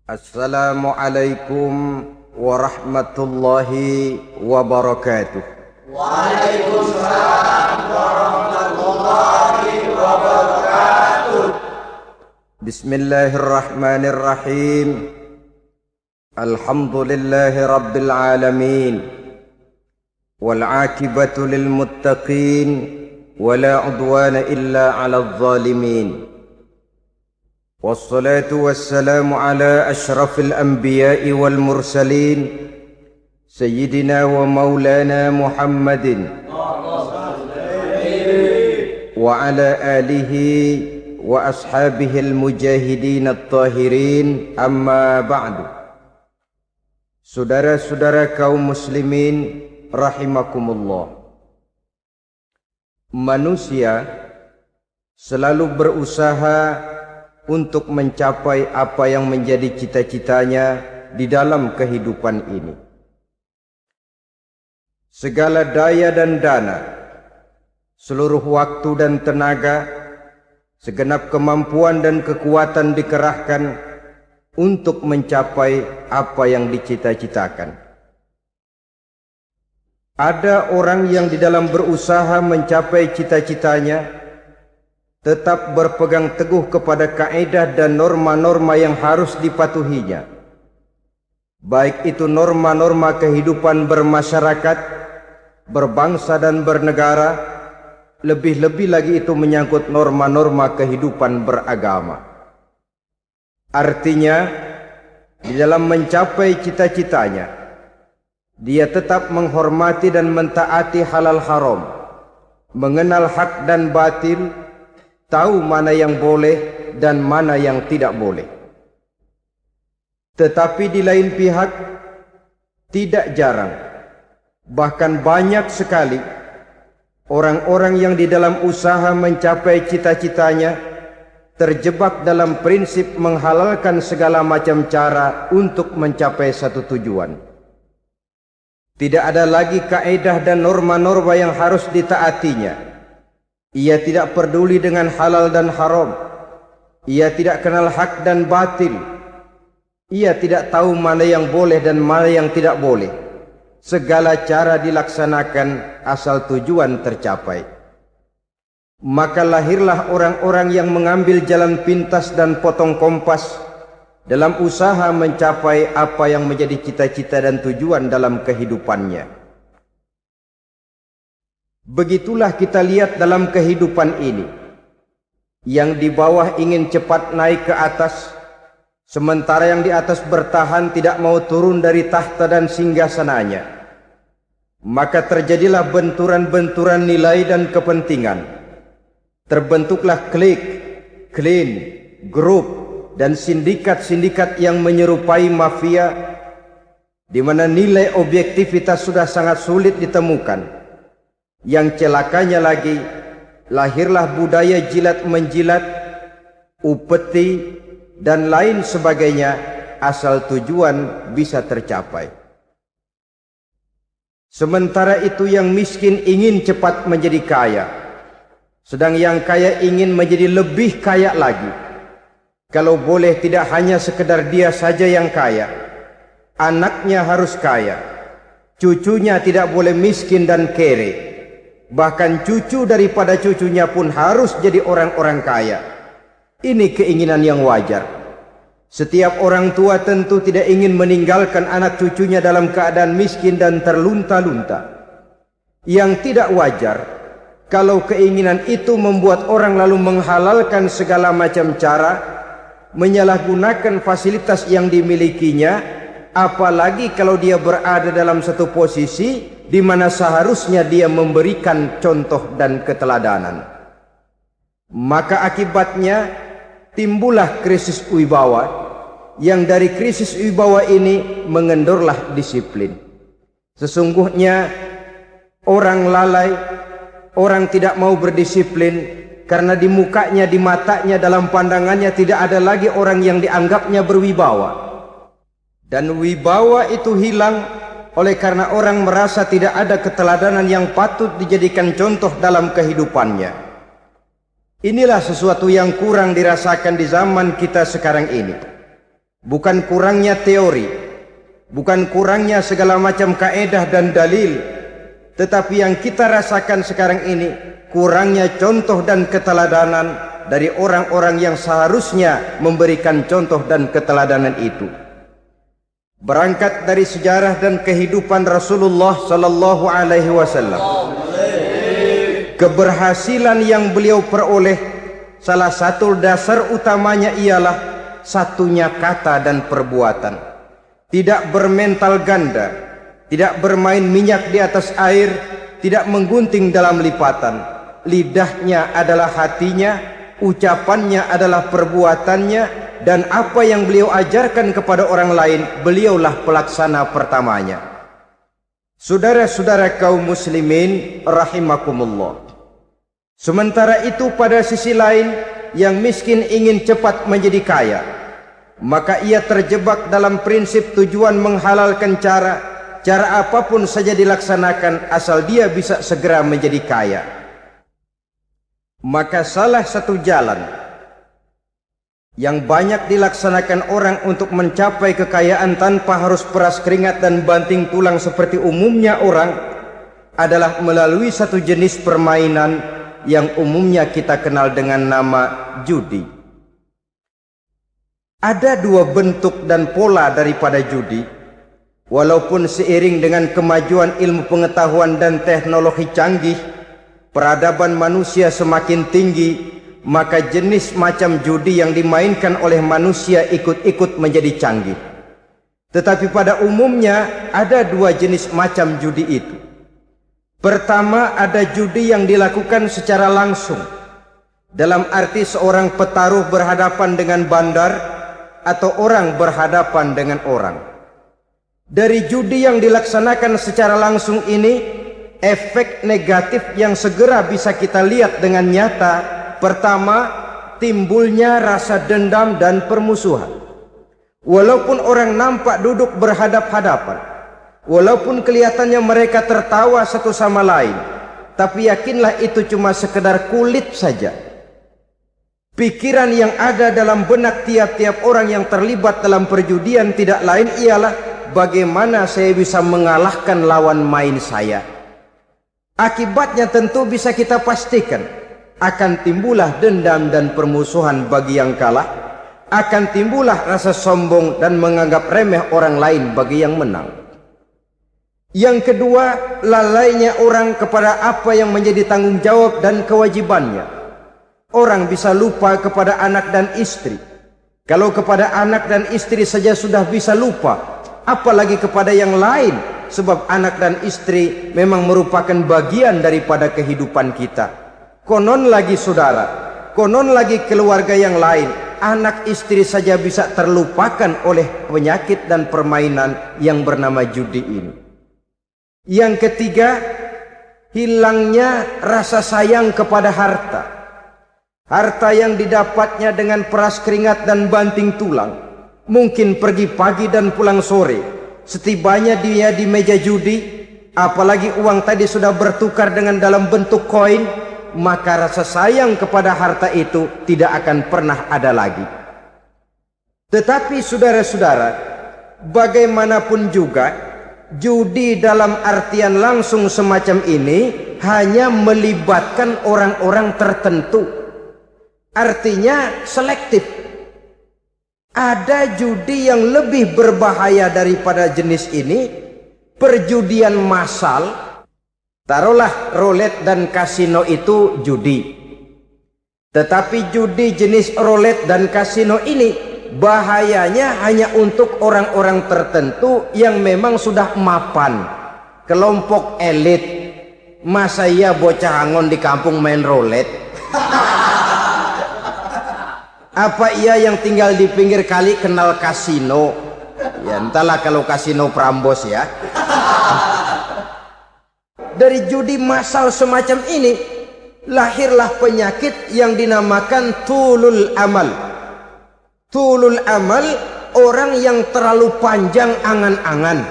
Assalamualaikum warahmatullahi wabarakatuh. Waalaikumsalam warahmatullahi wabarakatuh. Bismillahirrahmanirrahim. Alhamdulillahi rabbil alamin. Wal aqibatu lil muttaqin wala udwana illa 'alal zalimin. Wassalatu wassalamu ala ashrafil anbiya'i wal mursalin Sayyidina wa maulana Muhammadin wa ala alihi wa ashabihil mujahidin at-tahirin, amma ba'du. Saudara-saudara kaum muslimin rahimakumullah, manusia selalu berusaha untuk mencapai apa yang menjadi cita-citanya di dalam kehidupan ini. Segala daya dan dana, seluruh waktu dan tenaga, segenap kemampuan dan kekuatan dikerahkan untuk mencapai apa yang dicita-citakan. Ada orang yang di dalam berusaha mencapai cita-citanya tetap berpegang teguh kepada kaidah dan norma-norma yang harus dipatuhinya, baik itu norma-norma kehidupan bermasyarakat, berbangsa dan bernegara, lebih-lebih lagi itu menyangkut norma-norma kehidupan beragama. Artinya, di dalam mencapai cita-citanya, dia tetap menghormati dan mentaati halal haram, mengenal hak dan batil, tahu mana yang boleh dan mana yang tidak boleh. Tetapi di lain pihak, tidak jarang, bahkan banyak sekali orang-orang yang di dalam usaha mencapai cita-citanya terjebak dalam prinsip menghalalkan segala macam cara untuk mencapai satu tujuan. Tidak ada lagi kaidah dan norma-norma yang harus ditaatinya. Ia tidak peduli dengan halal dan haram. Ia tidak kenal hak dan batil. Ia tidak tahu mana yang boleh dan mana yang tidak boleh. Segala cara dilaksanakan asal tujuan tercapai. Maka lahirlah orang-orang yang mengambil jalan pintas dan potong kompas dalam usaha mencapai apa yang menjadi cita-cita dan tujuan dalam kehidupannya. Begitulah kita lihat dalam kehidupan ini. Yang di bawah ingin cepat naik ke atas, sementara yang di atas bertahan tidak mau turun dari tahta dan singgasananya. Maka terjadilah benturan-benturan nilai dan kepentingan. Terbentuklah klik, klan, grup, dan sindikat-sindikat yang menyerupai mafia, di mana nilai objektivitas sudah sangat sulit ditemukan. Yang celakanya lagi, lahirlah budaya jilat-menjilat, upeti, dan lain sebagainya asal tujuan bisa tercapai. Sementara itu yang miskin ingin cepat menjadi kaya, sedang yang kaya ingin menjadi lebih kaya lagi. Kalau boleh tidak hanya sekedar dia saja yang kaya, anaknya harus kaya, cucunya tidak boleh miskin dan kere. Bahkan cucu daripada cucunya pun harus jadi orang-orang kaya. Ini keinginan yang wajar. Setiap orang tua tentu tidak ingin meninggalkan anak cucunya dalam keadaan miskin dan terlunta-lunta. Yang tidak wajar kalau keinginan itu membuat orang lalu menghalalkan segala macam cara, menyalahgunakan fasilitas yang dimilikinya, apalagi kalau dia berada dalam satu posisi di mana seharusnya dia memberikan contoh dan keteladanan. Maka akibatnya timbullah krisis wibawa, yang dari krisis wibawa ini mengendorlah disiplin. Sesungguhnya orang lalai, orang tidak mau berdisiplin karena di mukanya, di matanya, dalam pandangannya tidak ada lagi orang yang dianggapnya berwibawa. Dan wibawa itu hilang oleh karena orang merasa tidak ada keteladanan yang patut dijadikan contoh dalam kehidupannya. Inilah sesuatu yang kurang dirasakan di zaman kita sekarang ini. bukan kurangnya teori, bukan kurangnya segala macam kaedah dan dalil, tetapi yang kita rasakan sekarang ini kurangnya contoh dan keteladanan dari orang-orang yang seharusnya memberikan contoh dan keteladanan itu. Berangkat dari sejarah dan kehidupan Rasulullah sallallahu alaihi wasallam, keberhasilan yang beliau peroleh, salah satu dasar utamanya ialah satunya kata dan perbuatan. Tidak bermental ganda, tidak bermain minyak di atas air, tidak menggunting dalam lipatan. Lidahnya adalah hatinya, ucapannya adalah perbuatannya, dan apa yang beliau ajarkan kepada orang lain, beliaulah pelaksana pertamanya. Saudara-saudara kaum muslimin rahimakumullah. Sementara itu pada sisi lain, yang miskin ingin cepat menjadi kaya, maka ia terjebak dalam prinsip tujuan menghalalkan cara apapun saja dilaksanakan asal dia bisa segera menjadi kaya. Maka salah satu jalan yang banyak dilaksanakan orang untuk mencapai kekayaan tanpa harus peras keringat dan banting tulang seperti umumnya orang adalah melalui satu jenis permainan yang umumnya kita kenal dengan nama judi. Ada dua bentuk dan pola daripada judi. Walaupun seiring dengan kemajuan ilmu pengetahuan dan teknologi canggih, peradaban manusia semakin tinggi, maka jenis macam judi yang dimainkan oleh manusia ikut-ikut menjadi canggih. Tetapi pada umumnya ada dua jenis macam judi itu. Pertama, ada judi yang dilakukan secara langsung, dalam arti seorang petaruh berhadapan dengan bandar atau orang berhadapan dengan orang. Dari judi yang dilaksanakan secara langsung ini, efek negatif yang segera bisa kita lihat dengan nyata. Pertama, timbulnya rasa dendam dan permusuhan. Walaupun orang nampak duduk berhadap-hadapan, walaupun kelihatannya mereka tertawa satu sama lain, tapi yakinlah itu cuma sekedar kulit saja. Pikiran yang ada dalam benak tiap-tiap orang yang terlibat dalam perjudian tidak lain ialah bagaimana saya bisa mengalahkan lawan main saya. Akibatnya tentu bisa kita pastikan, akan timbullah dendam dan permusuhan bagi yang kalah, akan timbullah rasa sombong dan menganggap remeh orang lain bagi yang menang. Yang kedua, lalainya orang kepada apa yang menjadi tanggung jawab dan kewajibannya. Orang bisa lupa kepada anak dan istri. Kalau kepada anak dan istri saja sudah bisa lupa, apalagi kepada yang lain, sebab anak dan istri memang merupakan bagian daripada kehidupan kita. Konon lagi saudara, konon lagi keluarga yang lain, anak istri saja bisa terlupakan oleh penyakit dan permainan yang bernama judi ini. Yang ketiga, hilangnya rasa sayang kepada harta. Harta yang didapatnya dengan peras keringat dan banting tulang. Mungkin pergi pagi dan pulang sore. Setibanya dia di meja judi, apalagi uang tadi sudah bertukar dengan dalam bentuk koin, maka rasa sayang kepada harta itu tidak akan pernah ada lagi. Tetapi saudara-saudara, bagaimanapun juga, judi dalam artian langsung semacam ini hanya melibatkan orang-orang tertentu. Artinya selektif. Ada judi yang lebih berbahaya daripada jenis ini, perjudian massal. Taruhlah roulette dan kasino itu judi. Tetapi judi jenis roulette dan kasino ini bahayanya hanya untuk orang-orang tertentu yang memang sudah mapan, kelompok elit. Masa iya bocah angon di kampung main roulette? Apa ia yang tinggal di pinggir kali kenal kasino? Ya entahlah kalau kasino Prambos ya. Dari judi massal semacam ini lahirlah penyakit yang dinamakan tulul amal. Tulul amal, orang yang terlalu panjang angan-angan.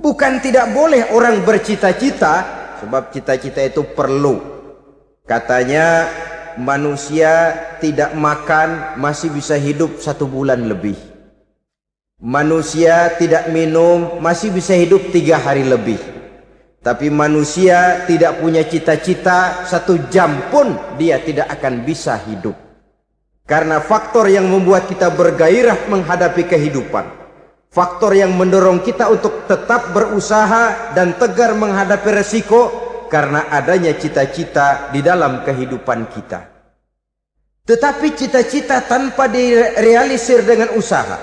Bukan tidak boleh orang bercita-cita, sebab cita-cita itu perlu. Katanya manusia tidak makan masih bisa hidup 1 bulan lebih. Manusia tidak minum masih bisa hidup 3 hari lebih. Tapi manusia tidak punya cita-cita 1 jam pun dia tidak akan bisa hidup. Karena faktor yang membuat kita bergairah menghadapi kehidupan, faktor yang mendorong kita untuk tetap berusaha dan tegar menghadapi resiko, karena adanya cita-cita di dalam kehidupan kita. Tetapi cita-cita tanpa direalisir dengan usaha,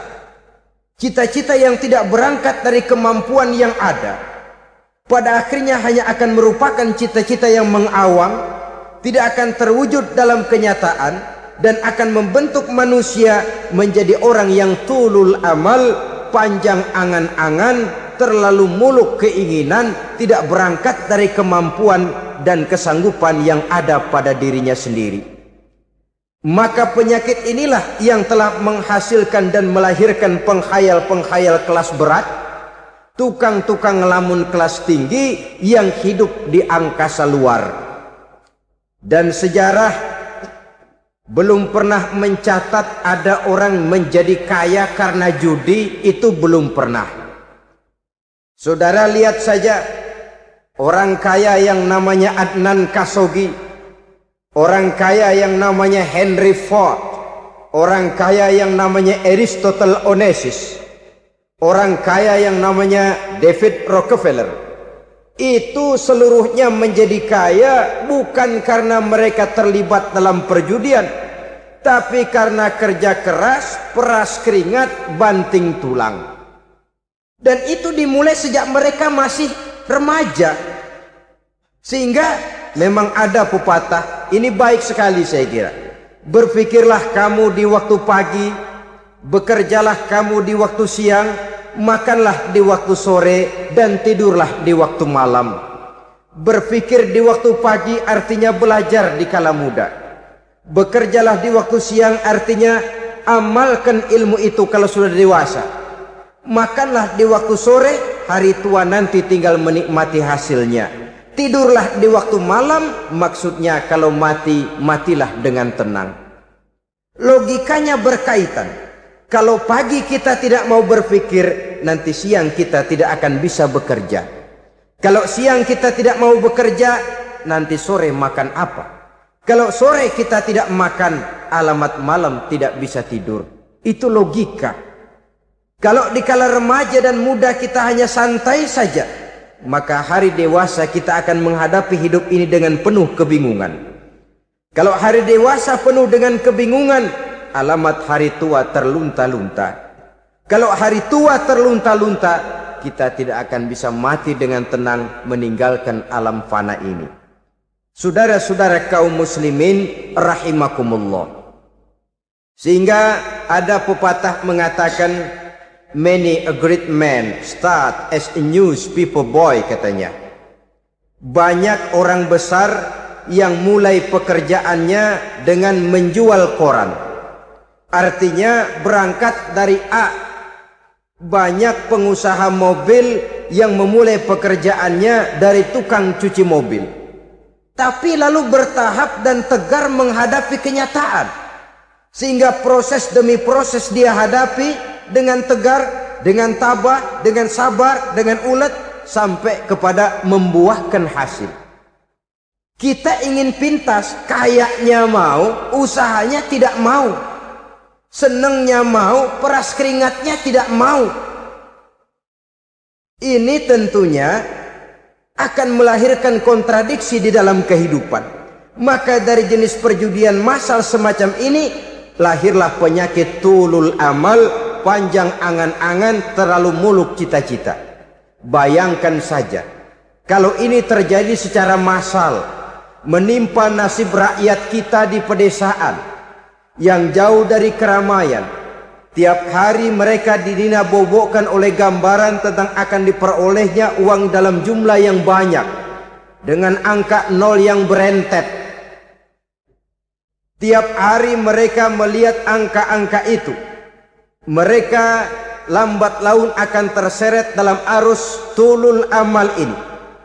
cita-cita yang tidak berangkat dari kemampuan yang ada, pada akhirnya hanya akan merupakan cita-cita yang mengawang, tidak akan terwujud dalam kenyataan, dan akan membentuk manusia menjadi orang yang tulul amal, panjang angan-angan, terlalu muluk keinginan, tidak berangkat dari kemampuan dan kesanggupan yang ada pada dirinya sendiri. Maka penyakit inilah yang telah menghasilkan dan melahirkan penghayal-penghayal kelas berat, tukang-tukang ngelamun kelas tinggi yang hidup di angkasa luar. Dan sejarah belum pernah mencatat ada orang menjadi kaya karena judi, itu belum pernah. Saudara lihat saja orang kaya yang namanya Adnan Khashoggi, orang kaya yang namanya Henry Ford, orang kaya yang namanya Aristotle Onassis, orang kaya yang namanya David Rockefeller. Itu seluruhnya menjadi kaya bukan karena mereka terlibat dalam perjudian, tapi karena kerja keras, peras keringat, banting tulang. Dan itu dimulai sejak mereka masih remaja. Sehingga memang ada pepatah, ini baik sekali saya kira. Berpikirlah kamu di waktu pagi, bekerjalah kamu di waktu siang, makanlah di waktu sore, dan tidurlah di waktu malam. Berpikir di waktu pagi artinya belajar di kala muda. Bekerjalah di waktu siang artinya amalkan ilmu itu kalau sudah dewasa. Makanlah di waktu sore, hari tua nanti tinggal menikmati hasilnya. Tidurlah di waktu malam, maksudnya kalau mati, matilah dengan tenang. Logikanya berkaitan. Kalau pagi kita tidak mau berpikir, nanti siang kita tidak akan bisa bekerja. Kalau siang kita tidak mau bekerja, nanti sore makan apa? Kalau sore kita tidak makan, alamat malam tidak bisa tidur. Itu logika. Kalau di kala remaja dan muda kita hanya santai saja, maka hari dewasa kita akan menghadapi hidup ini dengan penuh kebingungan. Kalau hari dewasa penuh dengan kebingungan, alamat hari tua terlunta-lunta. Kalau hari tua terlunta-lunta, kita tidak akan bisa mati dengan tenang meninggalkan alam fana ini. Saudara-saudara kaum muslimin rahimakumullah. Sehingga ada pepatah mengatakan, many a great man start as a newspaper boy, katanya. Banyak orang besar yang mulai pekerjaannya dengan menjual koran. Artinya berangkat dari A. Banyak pengusaha mobil yang memulai pekerjaannya dari tukang cuci mobil, tapi lalu bertahap dan tegar menghadapi kenyataan, sehingga proses demi proses dia hadapi dengan tegar, dengan tabah, dengan sabar, dengan ulet, sampai kepada membuahkan hasil. Kita ingin pintas, kayaknya mau, usahanya tidak mau. Senangnya mau, peras keringatnya tidak mau. Ini tentunya akan melahirkan kontradiksi di dalam kehidupan. Maka dari jenis perjudian massal semacam ini, lahirlah penyakit tulul amal, panjang angan-angan, terlalu muluk cita-cita. Bayangkan saja, kalau ini terjadi secara massal, menimpa nasib rakyat kita di pedesaan, yang jauh dari keramaian. Tiap hari mereka didina-bobokkan oleh gambaran tentang akan diperolehnya uang dalam jumlah yang banyak, dengan angka nol yang berentet. Tiap hari mereka melihat angka-angka itu. Mereka lambat laun akan terseret dalam arus tulul amal ini.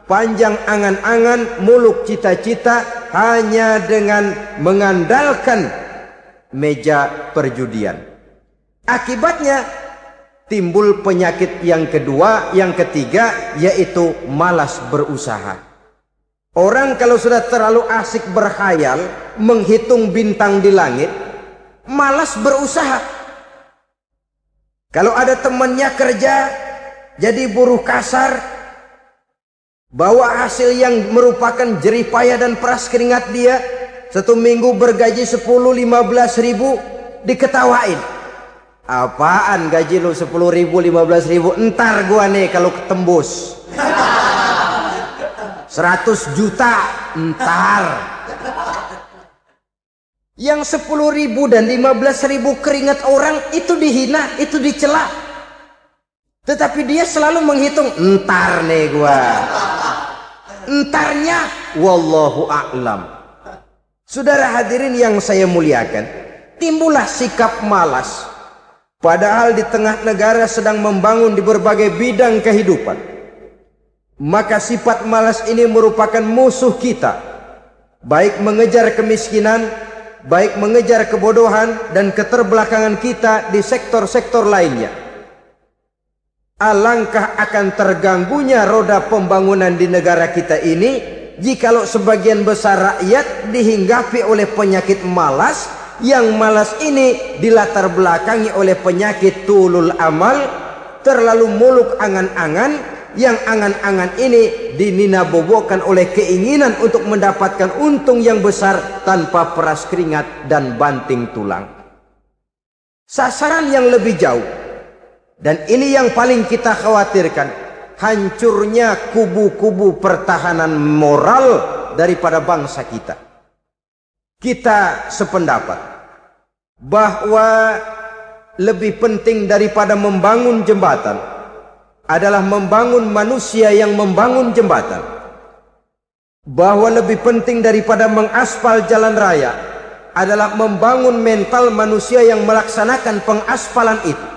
panjang angan-angan, muluk cita-cita hanya dengan mengandalkan meja perjudian. Akibatnya timbul penyakit yang kedua, yang ketiga, yaitu malas berusaha. Orang kalau sudah terlalu asik berkhayal, menghitung bintang di langit, malas berusaha. Kalau ada temannya kerja jadi buruh kasar, bawa hasil yang merupakan jerih payah dan peras keringat dia, 1 minggu bergaji 10-15 ribu, diketawain. Apaan gaji lu 10 ribu, 15 ribu? Entar gua nih kalau ketembus 100 juta, entar. Yang 10 ribu dan 15 ribu keringat orang itu dihina, itu dicela. Tetapi dia selalu menghitung, entar nih gua. Entarnya wallahu a'lam. Saudara hadirin yang saya muliakan, timbullah sikap malas. Padahal di tengah negara sedang membangun di berbagai bidang kehidupan. Maka sifat malas ini merupakan musuh kita. Baik mengejar kemiskinan, baik mengejar kebodohan dan keterbelakangan kita di sektor-sektor lainnya. Alangkah akan terganggunya roda pembangunan di negara kita ini jikalau sebagian besar rakyat dihinggapi oleh penyakit malas, yang malas ini dilatar belakangi oleh penyakit tulul amal, terlalu muluk angan-angan, yang angan-angan ini dininabobokan oleh keinginan untuk mendapatkan untung yang besar tanpa peras keringat dan banting tulang. Sasaran yang lebih jauh, dan ini yang paling kita khawatirkan, hancurnya kubu-kubu pertahanan moral daripada bangsa kita. Kita sependapat bahwa lebih penting daripada membangun jembatan adalah membangun manusia yang membangun jembatan. Bahwa lebih penting daripada mengaspal jalan raya adalah membangun mental manusia yang melaksanakan pengaspalan itu.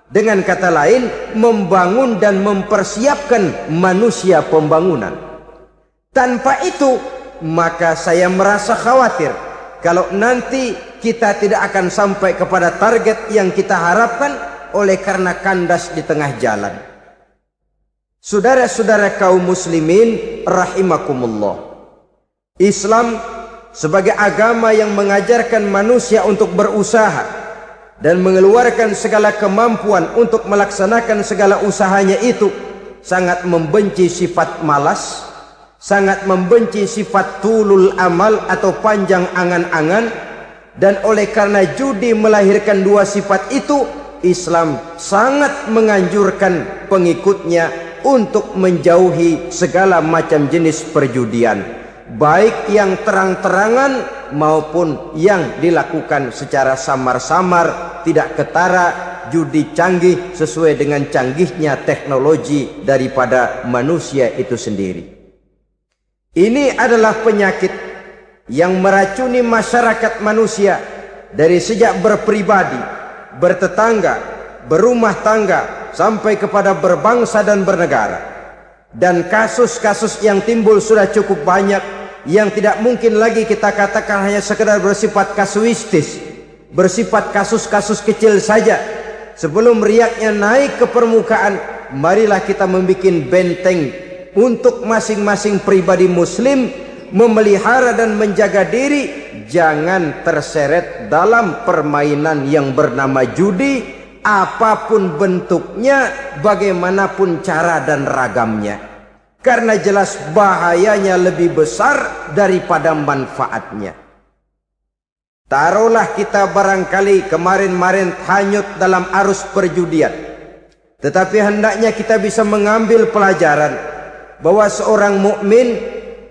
Dengan kata lain, membangun dan mempersiapkan manusia pembangunan. Tanpa itu, maka saya merasa khawatir kalau nanti kita tidak akan sampai kepada target yang kita harapkan oleh karena kandas di tengah jalan. Saudara-saudara kaum muslimin rahimakumullah, Islam sebagai agama yang mengajarkan manusia untuk berusaha dan mengeluarkan segala kemampuan untuk melaksanakan segala usahanya itu, sangat membenci sifat malas, sangat membenci sifat tulul amal atau panjang angan-angan. Dan oleh karena judi melahirkan dua sifat itu, Islam sangat menganjurkan pengikutnya untuk menjauhi segala macam jenis perjudian, baik yang terang-terangan maupun yang dilakukan secara samar-samar, tidak ketara, judi canggih sesuai dengan canggihnya teknologi daripada manusia itu sendiri. Ini adalah penyakit yang meracuni masyarakat manusia dari sejak berpribadi, bertetangga, berumah tangga, sampai kepada berbangsa dan bernegara. Dan kasus-kasus yang timbul sudah cukup banyak, yang tidak mungkin lagi kita katakan hanya sekedar bersifat kasuistis, bersifat kasus-kasus kecil saja. Sebelum riaknya naik ke permukaan, marilah kita membuat benteng untuk masing-masing pribadi muslim memelihara dan menjaga diri, jangan terseret dalam permainan yang bernama judi, apapun bentuknya, bagaimanapun cara dan ragamnya, karena jelas bahayanya lebih besar daripada manfaatnya. Taruhlah kita barangkali kemarin-marin hanyut dalam arus perjudian, tetapi hendaknya kita bisa mengambil pelajaran bahwa seorang mukmin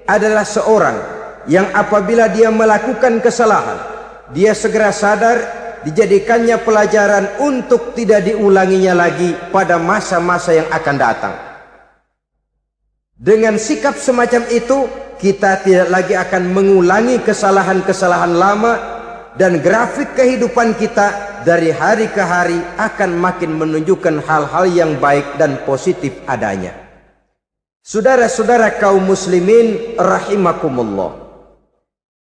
adalah seorang yang apabila dia melakukan kesalahan, dia segera sadar, dijadikannya pelajaran untuk tidak diulanginya lagi pada masa-masa yang akan datang. Dengan sikap semacam itu, kita tidak lagi akan mengulangi kesalahan-kesalahan lama, dan grafik kehidupan kita dari hari ke hari akan makin menunjukkan hal-hal yang baik dan positif adanya. Saudara-saudara kaum muslimin rahimakumullah.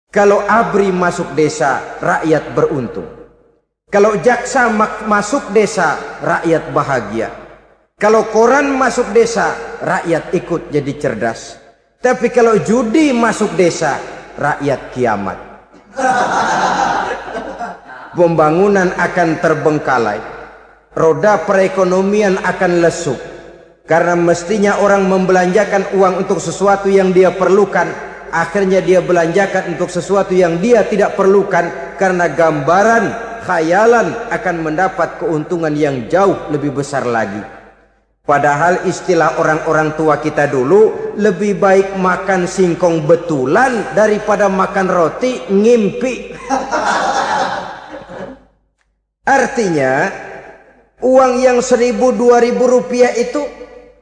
Kalau ABRI masuk desa, rakyat beruntung. Kalau jaksa masuk desa, rakyat bahagia. Kalau koran masuk desa, rakyat ikut jadi cerdas. Tapi kalau judi masuk desa, rakyat kiamat. Pembangunan akan terbengkalai. Roda perekonomian akan lesu. Karena mestinya orang membelanjakan uang untuk sesuatu yang dia perlukan. Akhirnya dia belanjakan untuk sesuatu yang dia tidak perlukan. Karena gambaran, khayalan akan mendapat keuntungan yang jauh lebih besar lagi. Padahal istilah orang-orang tua kita dulu, lebih baik makan singkong betulan daripada makan roti ngimpi. Artinya uang yang 1.000-2.000 rupiah itu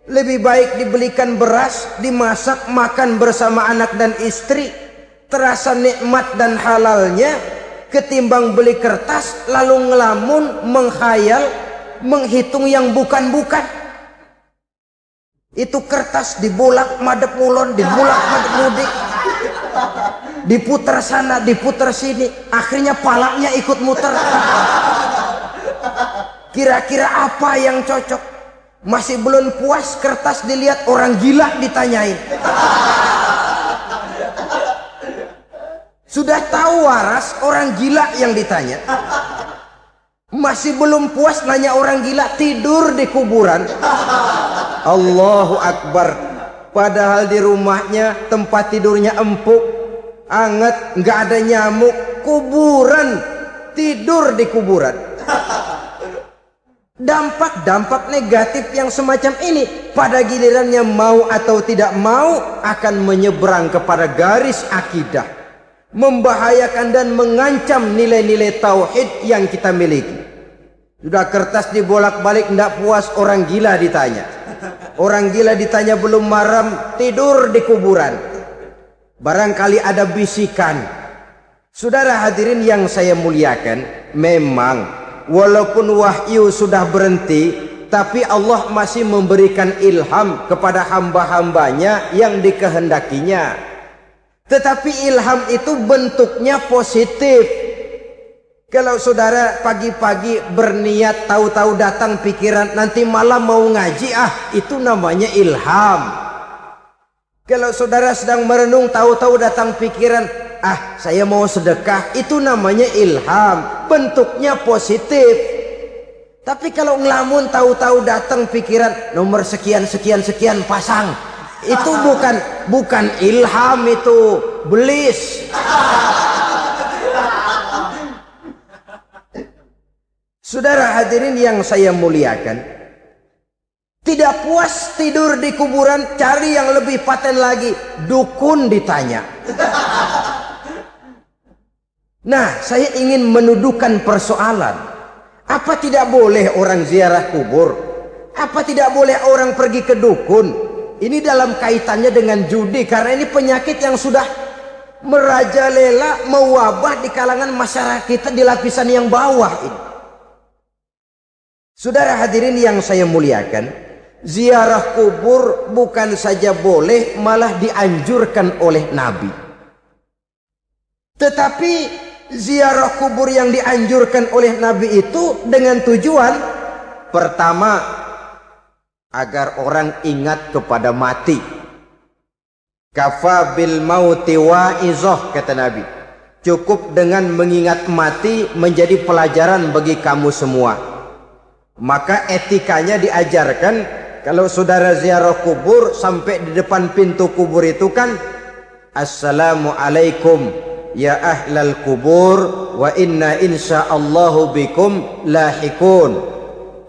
lebih baik dibelikan beras, dimasak, makan bersama anak dan istri, terasa nikmat dan halalnya, ketimbang beli kertas lalu ngelamun, menghayal, menghitung yang bukan-bukan. Itu kertas dibolak madep mulon, dibolak madep mudik, diputar sana, diputar sini, akhirnya palanya ikut muter. Kira-kira apa yang cocok? Masih belum puas, kertas dilihat, orang gila ditanyain. Sudah tahu waras, orang gila yang ditanya. Masih belum puas, nanya orang gila, tidur di kuburan. Allahu Akbar. Padahal di rumahnya tempat tidurnya empuk, anget, nggak ada nyamuk. Kuburan, tidur di kuburan. Dampak-dampak negatif yang semacam ini pada gilirannya mau atau tidak mau akan menyeberang kepada garis akidah, membahayakan dan mengancam nilai-nilai tauhid yang kita miliki. Sudah kertas dibolak-balik tidak puas, orang gila ditanya. Orang gila ditanya belum maram, tidur di kuburan. Barangkali ada bisikan. Saudara hadirin yang saya muliakan, memang walaupun wahyu sudah berhenti, tapi Allah masih memberikan ilham kepada hamba-hambanya yang dikehendakinya. Tetapi ilham itu bentuknya positif. Kalau saudara pagi-pagi berniat, tahu-tahu datang pikiran nanti malam mau ngaji, itu namanya ilham. Kalau saudara sedang merenung, tahu-tahu datang pikiran, saya mau sedekah, itu namanya ilham, bentuknya positif. Tapi kalau ngelamun, tahu-tahu datang pikiran nomor sekian sekian sekian pasang, itu bukan ilham, itu belis. Saudara hadirin yang saya muliakan, tidak puas tidur di kuburan, cari yang lebih paten lagi, dukun ditanya. Nah, saya ingin menuduhkan persoalan. Apa tidak boleh orang ziarah kubur? Apa tidak boleh orang pergi ke dukun? Ini dalam kaitannya dengan judi, karena ini penyakit yang sudah merajalela, mewabah di kalangan masyarakat kita di lapisan yang bawah ini. Saudara hadirin yang saya muliakan, ziarah kubur bukan saja boleh, malah dianjurkan oleh Nabi. Tetapi ziarah kubur yang dianjurkan oleh Nabi itu dengan tujuan pertama, agar orang ingat kepada mati. Kafa bil mauti wa'izah, kata Nabi. Cukup dengan mengingat mati menjadi pelajaran bagi kamu semua. Maka etikanya diajarkan, kalau saudara ziarah kubur, sampai di depan pintu kubur itu kan, Assalamualaikum ya ahlal kubur wa inna insyaallahu bikum lahikun.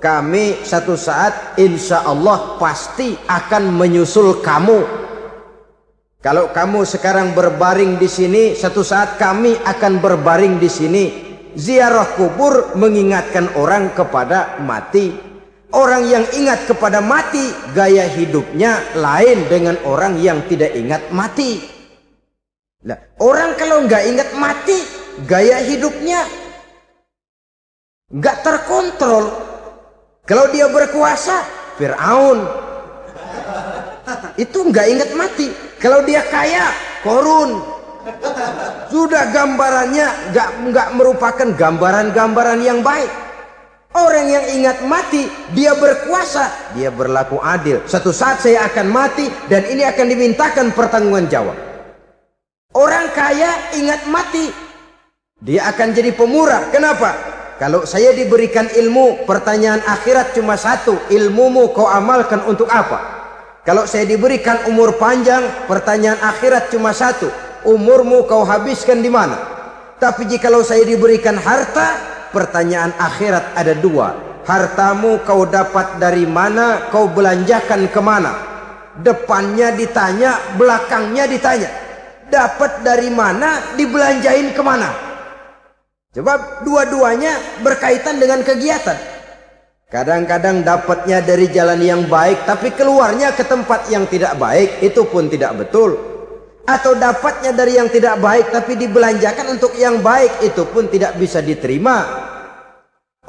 Kami satu saat insya Allah pasti akan menyusul kamu. Kalau kamu sekarang berbaring di sini, satu saat kami akan berbaring di sini. Ziarah kubur mengingatkan orang kepada mati. Orang yang ingat kepada mati, gaya hidupnya lain dengan orang yang tidak ingat mati. Nah, orang kalau nggak ingat mati, gaya hidupnya nggak terkontrol. Kalau dia berkuasa, Fir'aun. itu nggak ingat mati. Kalau dia kaya, korun. Sudah gambarannya nggak merupakan gambaran-gambaran yang baik. Orang yang ingat mati, dia berkuasa, dia berlaku adil. Suatu saat saya akan mati dan ini akan dimintakan pertanggungan jawab. Orang kaya ingat mati, dia akan jadi pemurah. Kenapa? Kalau saya diberikan ilmu, pertanyaan akhirat cuma satu, ilmumu kau amalkan untuk apa? Kalau saya diberikan umur panjang, pertanyaan akhirat cuma satu, umurmu kau habiskan di mana? Tapi jikalau saya diberikan harta, pertanyaan akhirat ada dua, hartamu kau dapat dari mana, kau belanjakan kemana? Depannya ditanya, belakangnya ditanya, dapat dari mana, dibelanjain kemana? Sebab dua-duanya berkaitan dengan kegiatan. Kadang-kadang dapatnya dari jalan yang baik, tapi keluarnya ke tempat yang tidak baik, itu pun tidak betul. Atau dapatnya dari yang tidak baik, tapi dibelanjakan untuk yang baik, itu pun tidak bisa diterima.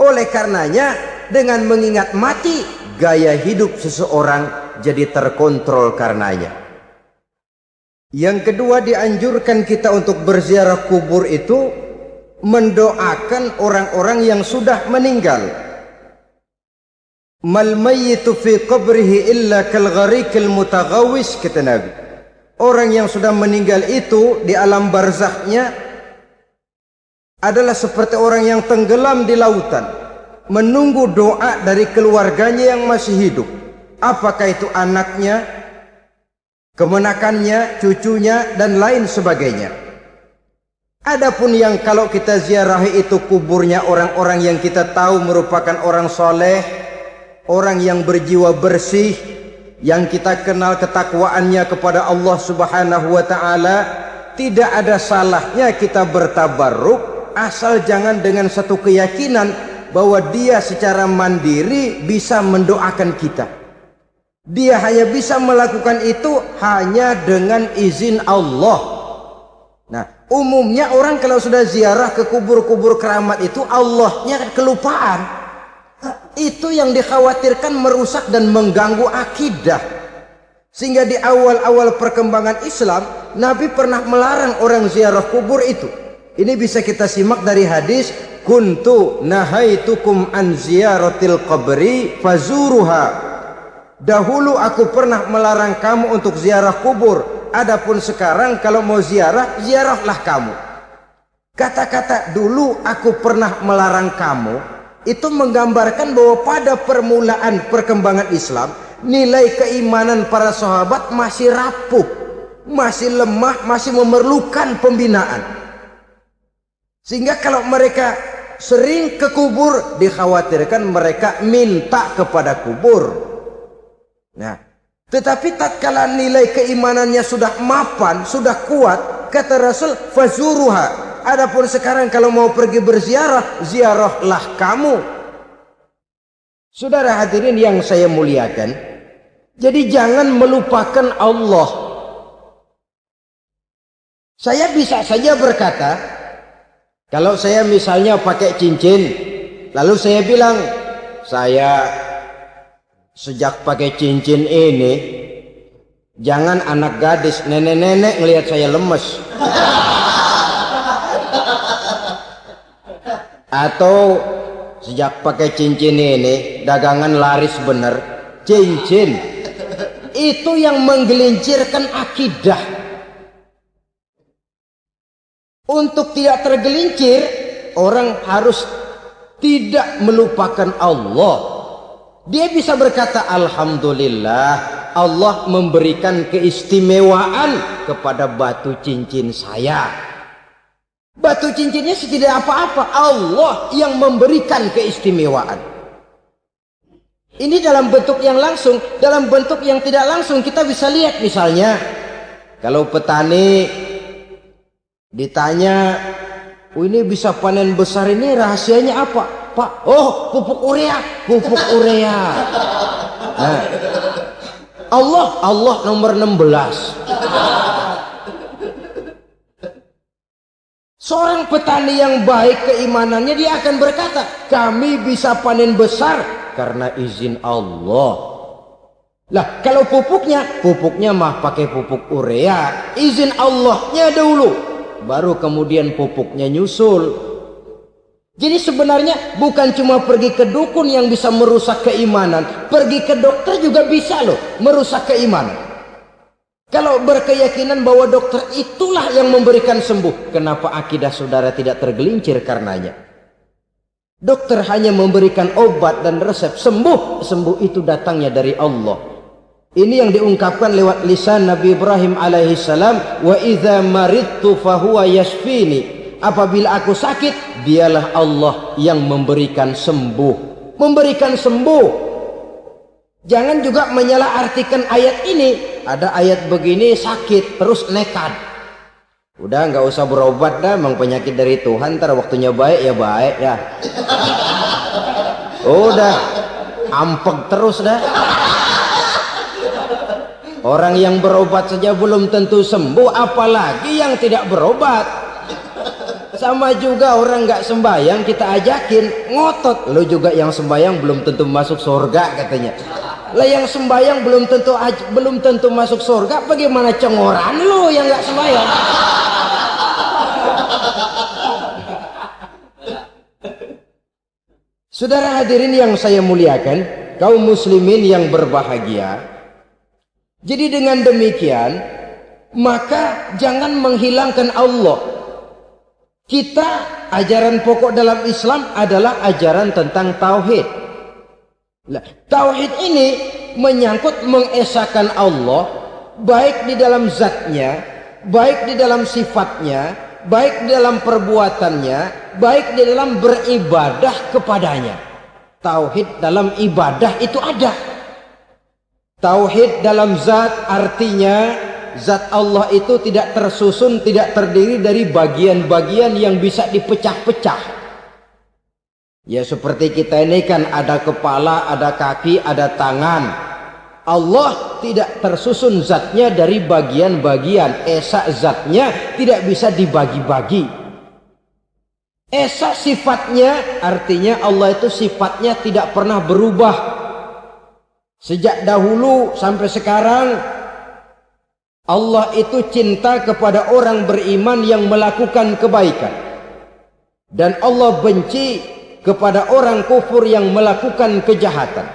Oleh karenanya, dengan mengingat mati, gaya hidup seseorang jadi terkontrol karenanya. Yang kedua, dianjurkan kita untuk berziarah kubur itu mendoakan orang-orang yang sudah meninggal. Mal mayyitu fi qabrihi illa kal gharikil mutaghawis, kata Nabi. Orang yang sudah meninggal itu di alam barzakhnya adalah seperti orang yang tenggelam di lautan, menunggu doa dari keluarganya yang masih hidup. Apakah itu anaknya, kemenakannya, cucunya, dan lain sebagainya. Adapun yang kalau kita ziarahi itu kuburnya orang-orang yang kita tahu merupakan orang soleh, orang yang berjiwa bersih, yang kita kenal ketakwaannya kepada Allah Subhanahu wa ta'ala, tidak ada salahnya kita bertabarruk, asal jangan dengan satu keyakinan bahwa dia secara mandiri bisa mendoakan kita. Dia hanya bisa melakukan itu hanya dengan izin Allah. Nah, umumnya orang kalau sudah ziarah ke kubur-kubur keramat itu, Allahnya kelupaan. Itu yang dikhawatirkan merusak dan mengganggu akidah. Sehingga di awal-awal perkembangan Islam, Nabi pernah melarang orang ziarah kubur itu. Ini bisa kita simak dari hadis, kuntu nahaitukum an ziyaratil qabri fazuruha. Dahulu aku pernah melarang kamu untuk ziarah kubur, adapun sekarang kalau mau ziarah, ziarahlah kamu. Kata-kata dulu aku pernah melarang kamu itu menggambarkan bahwa pada permulaan perkembangan Islam, nilai keimanan para sahabat masih rapuh, masih lemah, masih memerlukan pembinaan. Sehingga kalau mereka sering ke kubur, dikhawatirkan mereka minta kepada kubur. Nah, tetapi tatkala nilai keimanannya sudah mapan, sudah kuat, kata Rasul, fazuruha. Adapun sekarang kalau mau pergi berziarah, ziarahlah kamu. Saudara hadirin yang saya muliakan, jadi jangan melupakan Allah. Saya bisa saja berkata, kalau saya misalnya pakai cincin, lalu saya bilang, saya sejak pakai cincin ini, jangan anak gadis, nenek-nenek ngelihat saya lemes. Atau sejak pakai cincin ini dagangan laris bener. Cincin itu yang menggelincirkan akidah. Untuk tidak tergelincir, orang harus tidak melupakan Allah. Dia bisa berkata, alhamdulillah, Allah memberikan keistimewaan kepada batu cincin saya. Batu cincinnya tidak apa-apa, Allah yang memberikan keistimewaan. Ini dalam bentuk yang langsung. Dalam bentuk yang tidak langsung kita bisa lihat, misalnya kalau petani ditanya, oh ini bisa panen besar ini rahasianya apa Pak? Oh, pupuk urea. Pupuk urea. Nah, Allah nomor 16. Seorang petani yang baik keimanannya, dia akan berkata, kami bisa panen besar karena izin Allah. Lah kalau pupuknya mah pakai pupuk urea, izin Allahnya dulu, baru kemudian pupuknya nyusul. Jadi sebenarnya bukan cuma pergi ke dukun yang bisa merusak keimanan, pergi ke dokter juga bisa loh merusak keimanan. Kalau berkeyakinan bahwa dokter itulah yang memberikan sembuh, kenapa akidah saudara tidak tergelincir karenanya? Dokter hanya memberikan obat dan resep, sembuh itu datangnya dari Allah. Ini yang diungkapkan lewat lisan Nabi Ibrahim alaihissalam, wa idza maridtu fahuwa yashfini. Apabila aku sakit, dialah Allah yang memberikan sembuh. Memberikan sembuh. Jangan juga menyalahartikan ayat ini. Ada ayat begini sakit terus nekat. Udah nggak usah berobat dah, memang penyakit dari Tuhan, ntar waktunya baik ya baik ya. Udah ampeg terus dah. Orang yang berobat saja belum tentu sembuh, apalagi yang tidak berobat. Sama juga orang nggak sembahyang kita ajakin ngotot, lo juga yang sembahyang belum tentu masuk surga katanya. Lah yang sembahyang belum tentu masuk surga, bagaimana cengoran lo yang nggak sembahyang? Saudara hadirin yang saya muliakan, kaum muslimin yang berbahagia. Jadi dengan demikian, maka jangan menghilangkan Allah. Kita, ajaran pokok dalam Islam adalah ajaran tentang tauhid. Nah, tauhid ini menyangkut mengesahkan Allah, baik di dalam zatnya, baik di dalam sifatnya, baik di dalam perbuatannya, baik di dalam beribadah kepadanya. Tauhid dalam ibadah itu ada. Tauhid dalam zat artinya zat Allah itu tidak tersusun, tidak terdiri dari bagian-bagian yang bisa dipecah-pecah. Ya seperti kita ini kan ada kepala, ada kaki, ada tangan. Allah tidak tersusun zatnya dari bagian-bagian. Esa zatnya tidak bisa dibagi-bagi. Esa sifatnya artinya Allah itu sifatnya tidak pernah berubah. Sejak dahulu sampai sekarang Allah itu cinta kepada orang beriman yang melakukan kebaikan, dan Allah benci kepada orang kufur yang melakukan kejahatan.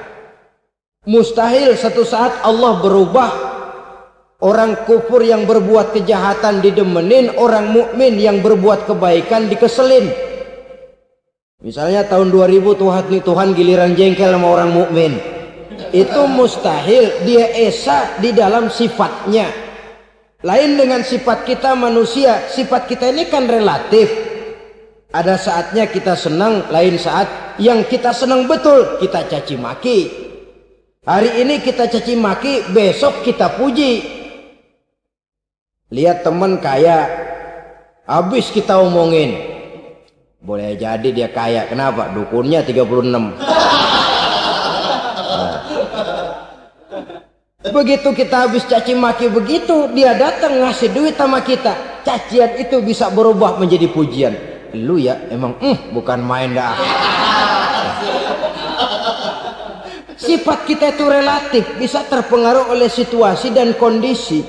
Mustahil satu saat Allah berubah, orang kufur yang berbuat kejahatan didemenin, orang mukmin yang berbuat kebaikan dikeselin. Misalnya tahun 2000 Tuhan giliran jengkel sama orang mukmin. Itu mustahil, dia esa di dalam sifatnya. Lain dengan sifat kita manusia, sifat kita ini kan relatif. Ada saatnya kita senang, lain saat yang kita senang betul kita caci maki. Hari ini kita caci maki, besok kita puji. Lihat teman kaya, habis kita omongin, boleh jadi dia kaya, kenapa? Dukunnya 36. Begitu kita habis caci maki begitu, dia datang ngasih duit sama kita, cacian itu bisa berubah menjadi pujian. Lu ya emang bukan main dah. Sifat kita itu relatif, bisa terpengaruh oleh situasi dan kondisi.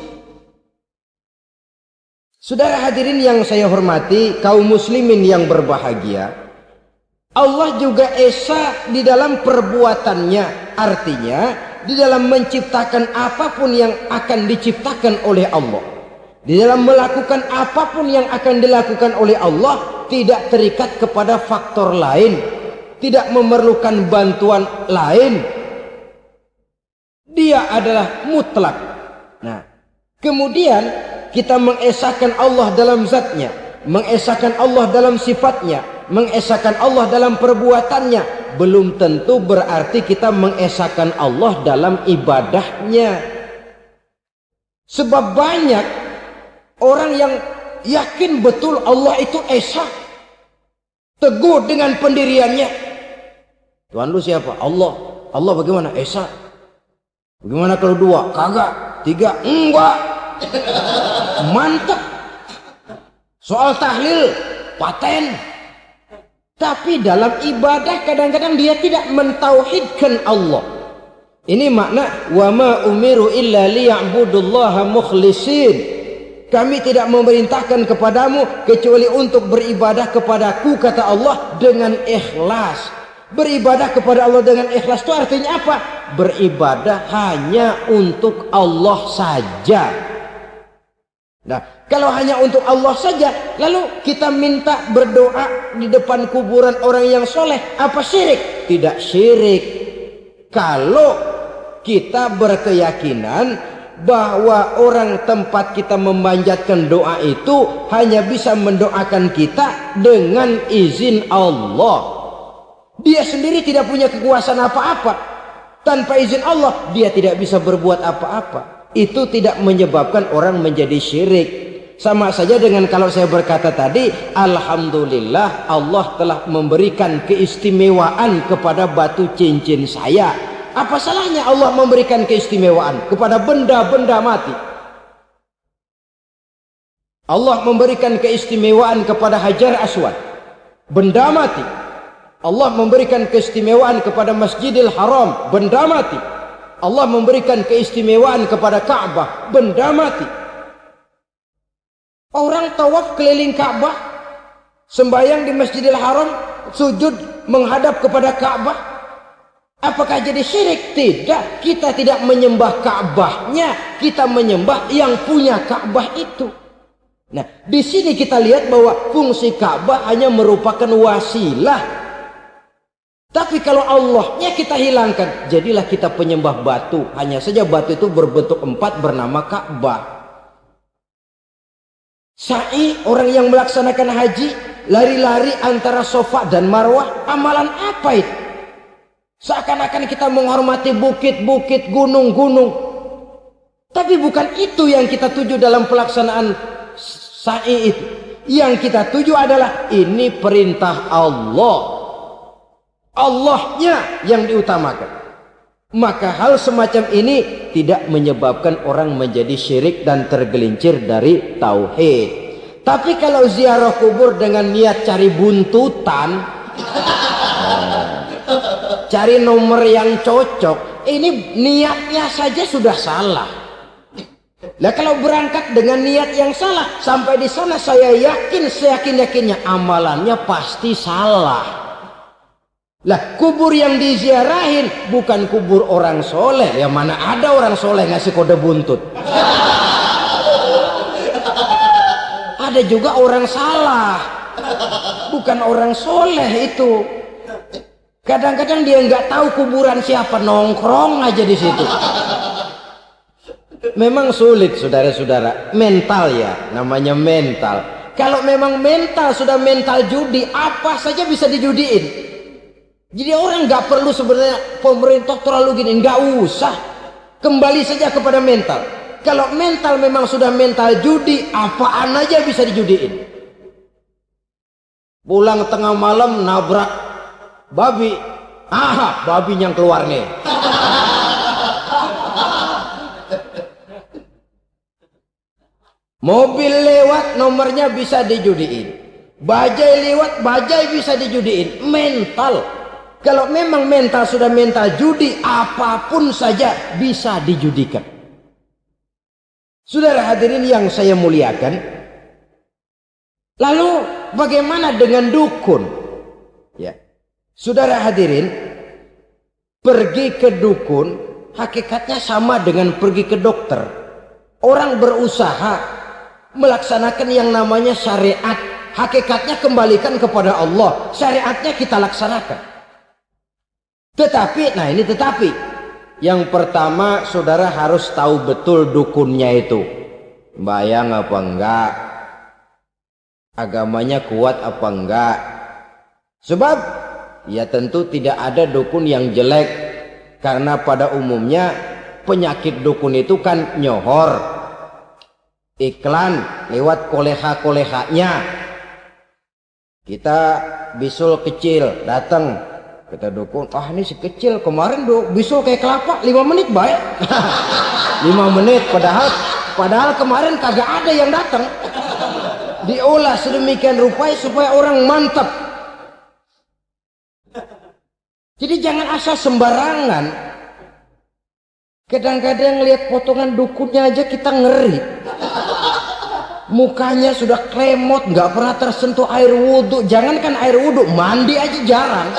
Saudara hadirin yang saya hormati, kaum muslimin yang berbahagia, Allah juga esa di dalam perbuatannya, artinya di dalam menciptakan apapun yang akan diciptakan oleh Allah, di dalam melakukan apapun yang akan dilakukan oleh Allah, tidak terikat kepada faktor lain, tidak memerlukan bantuan lain. Dia adalah mutlak. Nah, kemudian kita mengesahkan Allah dalam zatnya, mengesahkan Allah dalam sifatnya, mengesahkan Allah dalam perbuatannya, belum tentu berarti kita mengesahkan Allah dalam ibadahnya. Sebab banyak orang yang yakin betul Allah itu esa, teguh dengan pendiriannya. Tuhan lu siapa? Allah. Allah bagaimana? Esa. Bagaimana kalau dua? Kagak. Tiga? Enggak. Mantap. Soal tahlil paten. Tapi dalam ibadah kadang-kadang dia tidak mentauhidkan Allah. Ini makna wa ma umiru illa liya'budullaha mukhlisin. Kami tidak memerintahkan kepadamu kecuali untuk beribadah kepadaku, kata Allah, dengan ikhlas. Beribadah kepada Allah dengan ikhlas itu artinya apa? Beribadah hanya untuk Allah saja. Nah, kalau hanya untuk Allah saja, lalu kita minta berdoa di depan kuburan orang yang soleh, apa syirik? Tidak syirik. Kalau kita berkeyakinan bahwa orang tempat kita memanjatkan doa itu hanya bisa mendoakan kita dengan izin Allah. Dia sendiri tidak punya kekuasaan apa-apa. Tanpa izin Allah dia tidak bisa berbuat apa-apa. Itu tidak menyebabkan orang menjadi syirik. Sama saja dengan kalau saya berkata tadi, alhamdulillah Allah telah memberikan keistimewaan kepada batu cincin saya. Apa salahnya Allah memberikan keistimewaan kepada benda-benda mati? Allah memberikan keistimewaan kepada Hajar Aswad, benda mati. Allah memberikan keistimewaan kepada Masjidil Haram, benda mati. Allah memberikan keistimewaan kepada Ka'bah, benda mati. Orang tawaf keliling Ka'bah, sembahyang di Masjidil Haram, sujud menghadap kepada Ka'bah. Apakah jadi syirik? Tidak. Kita tidak menyembah Ka'bahnya, kita menyembah yang punya Ka'bah itu. Nah, di sini kita lihat bahwa fungsi Ka'bah hanya merupakan wasilah. Tapi kalau Allahnya kita hilangkan, jadilah kita penyembah batu. Hanya saja batu itu berbentuk 4 bernama Ka'bah. Sa'i, orang yang melaksanakan haji, lari-lari antara Safa dan Marwah, amalan apa itu? Seakan-akan kita menghormati bukit-bukit, gunung-gunung. Tapi bukan itu yang kita tuju dalam pelaksanaan sa'i itu. Yang kita tuju adalah ini perintah Allah. Allahnya yang diutamakan. Maka hal semacam ini tidak menyebabkan orang menjadi syirik dan tergelincir dari tauhid. Tapi kalau ziarah kubur dengan niat cari buntutan, cari nomor yang cocok, ini niatnya saja sudah salah. Nah, kalau berangkat dengan niat yang salah, sampai di sana saya yakin, seyakin-yakinnya amalannya pasti salah. Lah, kubur yang diziarahin bukan kubur orang soleh. Ya mana ada orang soleh ngasih kode buntut. Ada juga orang salah, bukan orang soleh itu. Kadang-kadang dia nggak tahu kuburan siapa, nongkrong aja di situ. Memang sulit, saudara-saudara. Mental ya, namanya mental. Kalau memang mental sudah mental judi, apa saja bisa dijudiin. Jadi orang nggak perlu sebenarnya pemerintah terlalu gini, nggak usah. Kembali saja kepada mental. Kalau mental memang sudah mental judi, apaan aja bisa dijudiin. Pulang tengah malam nabrak babi, babi yang keluar nih. Mobil lewat nomornya bisa dijudiin, bajai lewat bajai bisa dijudiin. Mental, kalau memang mental sudah mental judi, apapun saja bisa dijudikan. Saudara hadirin yang saya muliakan, lalu bagaimana dengan dukun? Ya, saudara hadirin, pergi ke dukun hakikatnya sama dengan pergi ke dokter. Orang berusaha melaksanakan yang namanya syariat, hakikatnya kembalikan kepada Allah. Syariatnya kita laksanakan. Tetapi, nah ini tetapi, yang pertama saudara harus tahu betul dukunnya itu bayang apa enggak, agamanya kuat apa enggak. Sebab ya tentu tidak ada dukun yang jelek, karena pada umumnya penyakit dukun itu kan nyohor, iklan lewat koleha-kolehanya. Kita bisul kecil datang, kata dukun, ini si kecil kemarin bisul kayak kelapa 5 menit baik. 5 menit padahal kemarin kagak ada yang datang. Diolah sedemikian rupa supaya orang mantap. Jadi jangan asal sembarangan. Kadang-kadang lihat potongan dukunnya aja kita ngeri. Mukanya sudah kremot, nggak pernah tersentuh air wudhu. Jangankan air wudhu, mandi aja jarang.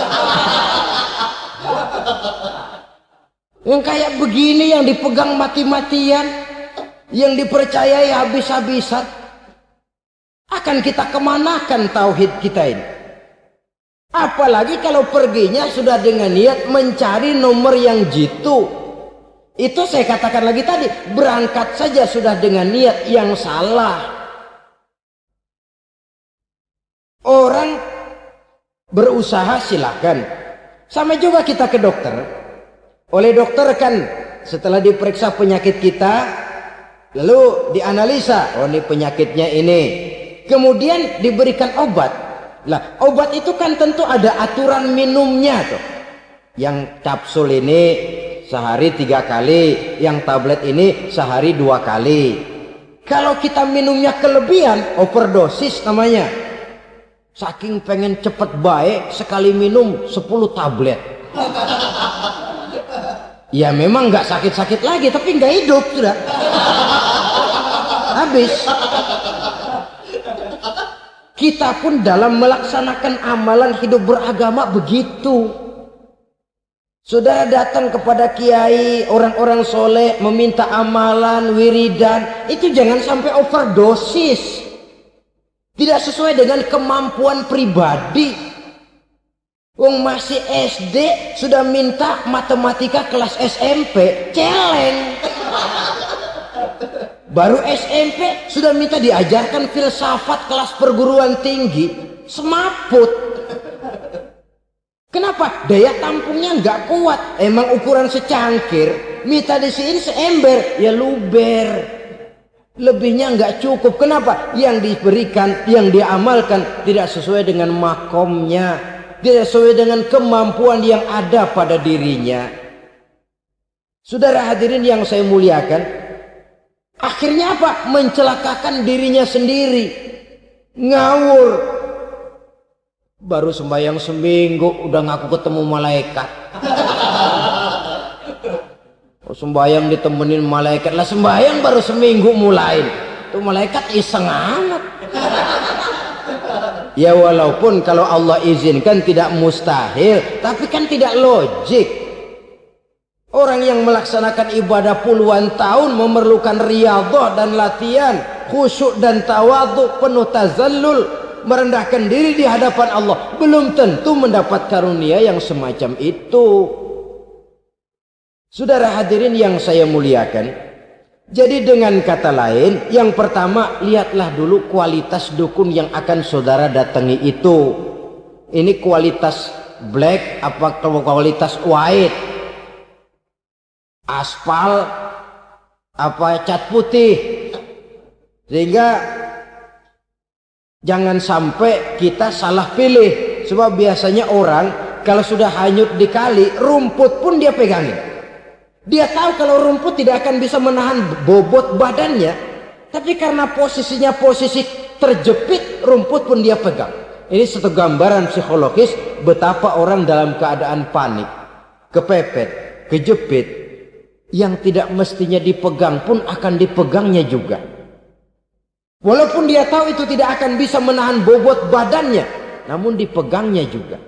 Yang kayak begini yang dipegang mati-matian, yang dipercayai habis-habisan, akan kita kemanakan tauhid kita ini? Apalagi kalau perginya sudah dengan niat mencari nomor yang jitu. Itu saya katakan lagi tadi, berangkat saja sudah dengan niat yang salah. Orang berusaha silakan. Sama juga kita ke dokter. Oleh dokter kan setelah diperiksa penyakit kita, lalu dianalisa, oh ini penyakitnya ini. Kemudian diberikan obat. Lah, obat itu kan tentu ada aturan minumnya tuh. Yang kapsul ini sehari 3 kali, yang tablet ini sehari 2 kali. Kalau kita minumnya kelebihan, overdosis namanya. Saking pengen cepet baik, sekali minum 10 tablet. Ya memang nggak sakit-sakit lagi, tapi nggak hidup sudah. Habis. Kita pun dalam melaksanakan amalan hidup beragama begitu. Saudara datang kepada kiai, orang-orang soleh, meminta amalan, wiridan, itu jangan sampai overdosis. Tidak sesuai dengan kemampuan pribadi. Wong masih SD sudah minta matematika kelas SMP, celeng. Baru SMP sudah minta diajarkan filsafat kelas perguruan tinggi, semaput. Kenapa? Daya tampungnya nggak kuat. Emang ukuran secangkir, minta di sini seember, ya luber. Lebihnya nggak cukup. Kenapa? Yang diberikan, yang diamalkan tidak sesuai dengan makomnya, tidak sesuai dengan kemampuan yang ada pada dirinya. Saudara hadirin yang saya muliakan, akhirnya apa? Mencelakakan dirinya sendiri. Ngawur. Baru sembahyang seminggu udah ngaku ketemu malaikat. Oh, sembahyang ditemenin malaikat. Lah sembahyang baru seminggu mulai. Tuh malaikat iseng amat. Ya walaupun kalau Allah izinkan tidak mustahil, tapi kan tidak logik. Orang yang melaksanakan ibadah puluhan tahun memerlukan riyadhah dan latihan, khusyuk dan tawadhu, penuh tazallul, merendahkan diri di hadapan Allah, belum tentu mendapat karunia yang semacam itu. Saudara hadirin yang saya muliakan, jadi dengan kata lain, yang pertama lihatlah dulu kualitas dukun yang akan saudara datangi itu. Ini kualitas black apa kualitas white, aspal apa cat putih, sehingga jangan sampai kita salah pilih. Sebab biasanya orang kalau sudah hanyut di kali, rumput pun dia pegangin. Dia tahu kalau rumput tidak akan bisa menahan bobot badannya, tapi karena posisinya posisi terjepit, rumput pun dia pegang. Ini satu gambaran psikologis betapa orang dalam keadaan panik, kepepet, kejepit, yang tidak mestinya dipegang pun akan dipegangnya juga. Walaupun dia tahu itu tidak akan bisa menahan bobot badannya, namun dipegangnya juga.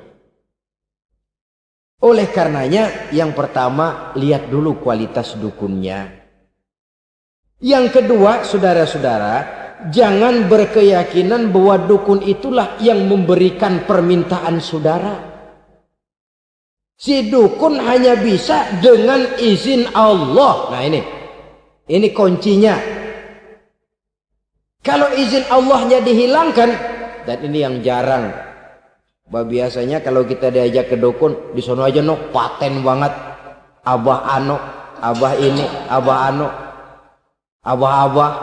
Oleh karenanya, yang pertama, lihat dulu kualitas dukunnya. Yang kedua, saudara-saudara, jangan berkeyakinan bahwa dukun itulah yang memberikan permintaan saudara. Si dukun hanya bisa dengan izin Allah. Nah ini kuncinya. Kalau izin Allahnya dihilangkan, dan ini yang jarang. Biasanya kalau kita diajak ke dukun, di sono aja no paten banget, abah ano, abah ini, abah ano, abah.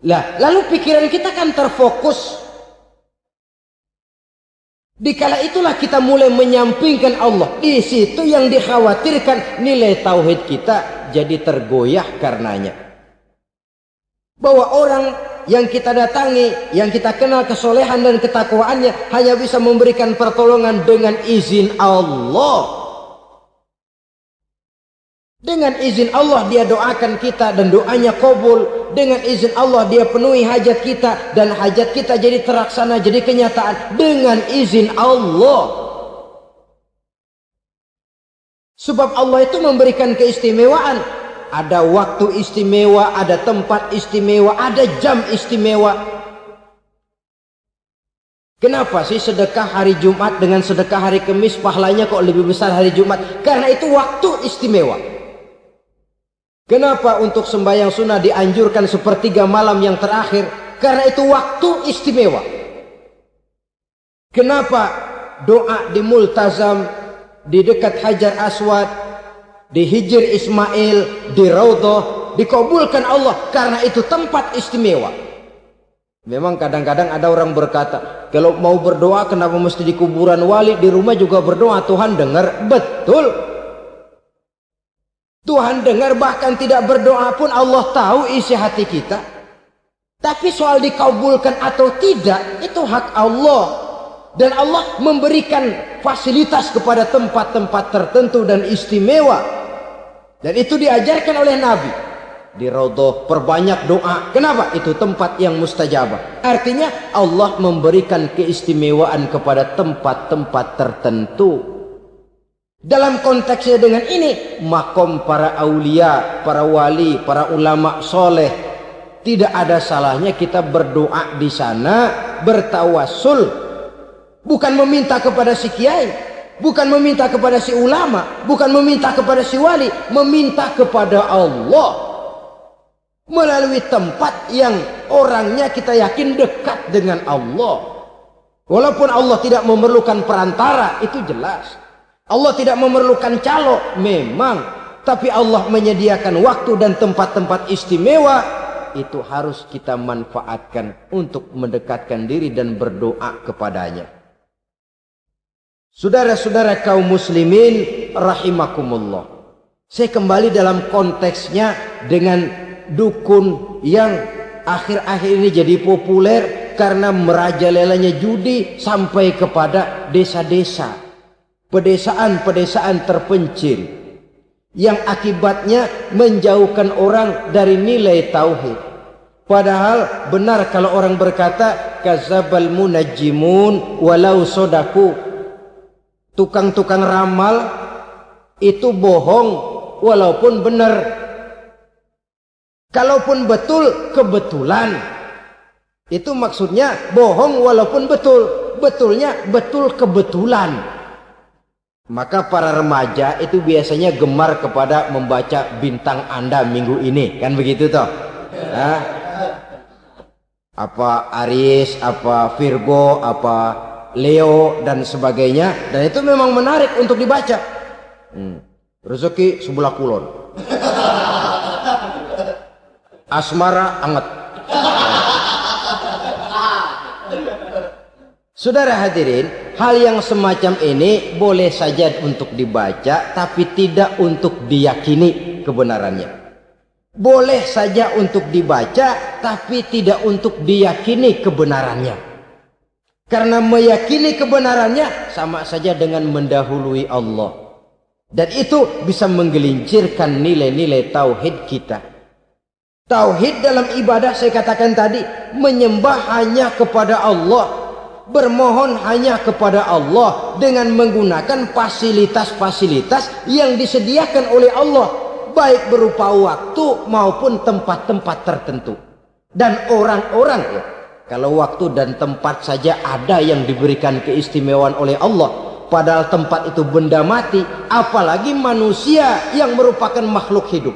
Lah, lalu pikiran kita kan terfokus. Dikala itulah kita mulai menyampingkan Allah. Di situ yang dikhawatirkan nilai tauhid kita jadi tergoyah karenanya. Bahwa orang yang kita datangi, yang kita kenal kesolehan dan ketakwaannya, hanya bisa memberikan pertolongan dengan izin Allah. Dengan izin Allah dia doakan kita dan doanya kabul. Dengan izin Allah dia penuhi hajat kita dan hajat kita jadi terlaksana, jadi kenyataan dengan izin Allah. Sebab Allah itu memberikan keistimewaan. Ada waktu istimewa, ada tempat istimewa, ada jam istimewa. Kenapa sih sedekah hari Jumat dengan sedekah hari Kamis pahalanya kok lebih besar hari Jumat? Karena itu waktu istimewa. Kenapa untuk sembahyang sunnah dianjurkan sepertiga malam yang terakhir? Karena itu waktu istimewa. Kenapa doa di multazam, di dekat Hajar Aswad, di Hijr Ismail, di Raudhah dikabulkan Allah? Karena itu tempat istimewa. Memang kadang-kadang ada orang berkata, kalau mau berdoa kenapa mesti di kuburan wali? Di rumah juga berdoa, Tuhan dengar. Betul, Tuhan dengar, bahkan tidak berdoa pun Allah tahu isi hati kita. Tapi soal dikabulkan atau tidak, itu hak Allah. Dan Allah memberikan fasilitas kepada tempat-tempat tertentu dan istimewa. Dan itu diajarkan oleh Nabi. Di Raudhah perbanyak doa. Kenapa? Itu tempat yang mustajabah. Artinya Allah memberikan keistimewaan kepada tempat-tempat tertentu. Dalam konteksnya dengan ini, makom para aulia, para wali, para ulama soleh, tidak ada salahnya kita berdoa di sana, bertawassul, bukan meminta kepada si kiai, bukan meminta kepada si ulama, bukan meminta kepada si wali, meminta kepada Allah melalui tempat yang orangnya kita yakin dekat dengan Allah. Walaupun Allah tidak memerlukan perantara, itu jelas. Allah tidak memerlukan calo, memang. Tapi Allah menyediakan waktu dan tempat-tempat istimewa. Itu harus kita manfaatkan untuk mendekatkan diri dan berdoa kepadanya. Saudara-saudara kaum muslimin rahimakumullah. Saya kembali dalam konteksnya dengan dukun yang akhir-akhir ini jadi populer karena merajalelanya judi sampai kepada desa-desa. Pedesaan-pedesaan terpencil yang akibatnya menjauhkan orang dari nilai tauhid. Padahal benar kalau orang berkata kazabal munajjimun walau sodaku, tukang-tukang ramal itu bohong walaupun benar. Kalaupun betul, kebetulan. Itu maksudnya bohong walaupun betul, betulnya betul kebetulan. Maka para remaja itu biasanya gemar kepada membaca bintang Anda minggu ini, kan begitu toh? Nah, apa Aries, apa Virgo, apa Leo dan sebagainya, dan itu memang menarik untuk dibaca. Rezeki sebelah kulon, asmara anget. Saudara hadirin, hal yang semacam ini boleh saja untuk dibaca, tapi tidak untuk diyakini kebenarannya. Boleh saja untuk dibaca, tapi tidak untuk diyakini kebenarannya. Karena meyakini kebenarannya sama saja dengan mendahului Allah. Dan itu bisa menggelincirkan nilai-nilai tauhid kita. Tauhid dalam ibadah saya katakan tadi, menyembah hanya kepada Allah. Bermohon hanya kepada Allah dengan menggunakan fasilitas-fasilitas yang disediakan oleh Allah, baik berupa waktu maupun tempat-tempat tertentu dan orang-orang. Ya, kalau waktu dan tempat saja ada yang diberikan keistimewaan oleh Allah, padahal tempat itu benda mati, apalagi manusia yang merupakan makhluk hidup.